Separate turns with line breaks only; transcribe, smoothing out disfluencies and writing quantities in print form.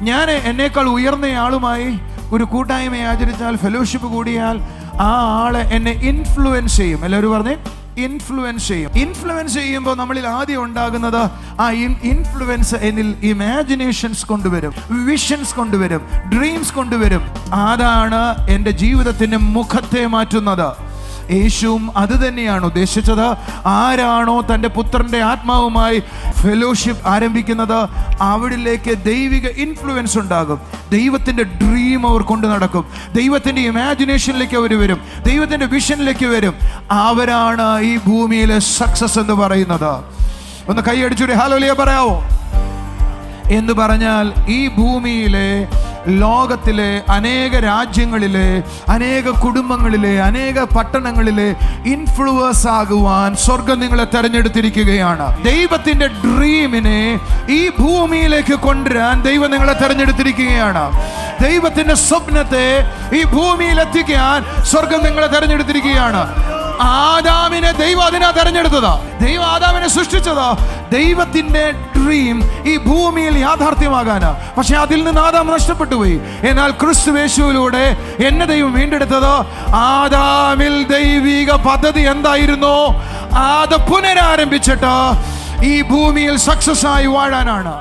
ഞാൻ എന്നേക്കാൾ ഉയർന്ന ആളുമായി ഒരു കൂട്ടായ്മ ആചരിച്ചാൽ, ഫെലോഷിപ്പ് കൂടിയാൽ, ആ ആള് എന്നെ ഇൻഫ്ലുവൻസ് ചെയ്യും. എല്ലാവരും പറഞ്ഞേ, ഇൻഫ്ലുവൻസ് ചെയ്യും. ഇൻഫ്ലുവൻസ് ചെയ്യുമ്പോൾ നമ്മളിൽ ആദ്യം ഉണ്ടാകുന്നത്, ആ ഇൻഫ്ലുവൻസ് എന്നിൽ ഇമാജിനേഷൻസ് കൊണ്ടുവരും, വിഷൻസ് കൊണ്ടുവരും, ഡ്രീംസ് കൊണ്ടുവരും. അതാണ് എൻ്റെ ജീവിതത്തിൻ്റെ മുഖത്തെ മാറ്റുന്നത്. യേശുവും അത് തന്നെയാണ് ഉദ്ദേശിച്ചത്. ആരാണോ തൻ്റെ പുത്രൻ്റെ ആത്മാവുമായി ഫെലോഷിപ്പ് ആരംഭിക്കുന്നത്, അവിടിലേക്ക് ദൈവിക ഇൻഫ്ലുവൻസ് ഉണ്ടാകും. ദൈവത്തിൻ്റെ ഡ്രീം അവർ കൊണ്ടു നടക്കും. ദൈവത്തിൻ്റെ ഇമാജിനേഷനിലേക്ക് അവർ വരും. ദൈവത്തിൻ്റെ വിഷനിലേക്ക് വരും. അവരാണ് ഈ ഭൂമിയിലെ സക്സസ് എന്ന് പറയുന്നത്. ഒന്ന് കൈയടിച്ചൂടെ ഹല്ലേലൂയ പറയാവോ? എന്ന് പറഞ്ഞാൽ ഈ ഭൂമിയിലെ, ലോകത്തിലെ അനേക രാജ്യങ്ങളിലെ, അനേക കുടുംബങ്ങളിലെ, അനേക പട്ടണങ്ങളിലെ ഇൻഫ്ലുവൻസ് ആകുവാൻ സ്വർഗം നിങ്ങളെ തെരഞ്ഞെടുത്തിരിക്കുകയാണ്. ദൈവത്തിന്റെ ഡ്രീമിനെ ഈ ഭൂമിയിലേക്ക് കൊണ്ടുവരാൻ ദൈവം നിങ്ങളെ തെരഞ്ഞെടുത്തിരിക്കുകയാണ്. ദൈവത്തിന്റെ സ്വപ്നത്തെ ഈ ഭൂമിയിൽ എത്തിക്കാൻ സ്വർഗം നിങ്ങളെ തെരഞ്ഞെടുത്തിരിക്കുകയാണ്. ആദാമിനെ ദൈവം അതിനാ തെരഞ്ഞെടുത്തതാ. ദൈവം ആദാമിനെ സൃഷ്ടിച്ചതാ ദൈവത്തിന്റെ ഡ്രീം ഈ ഭൂമിയിൽ യാഥാർത്ഥ്യമാകാനാ. പക്ഷെ അതിൽ നിന്ന് ആദാം നഷ്ടപ്പെട്ടു പോയി. എന്നാൽ ക്രിസ്തുയേശുവിലൂടെ എന്നെ ദൈവം വീണ്ടെടുത്തത് ആദാമിൽ ദൈവിക പദ്ധതി എന്തായിരുന്നോ അത് പുനരാരംഭിച്ചിട്ട് ഈ ഭൂമിയിൽ സക്സസ് ആയി വാഴാനാണ്.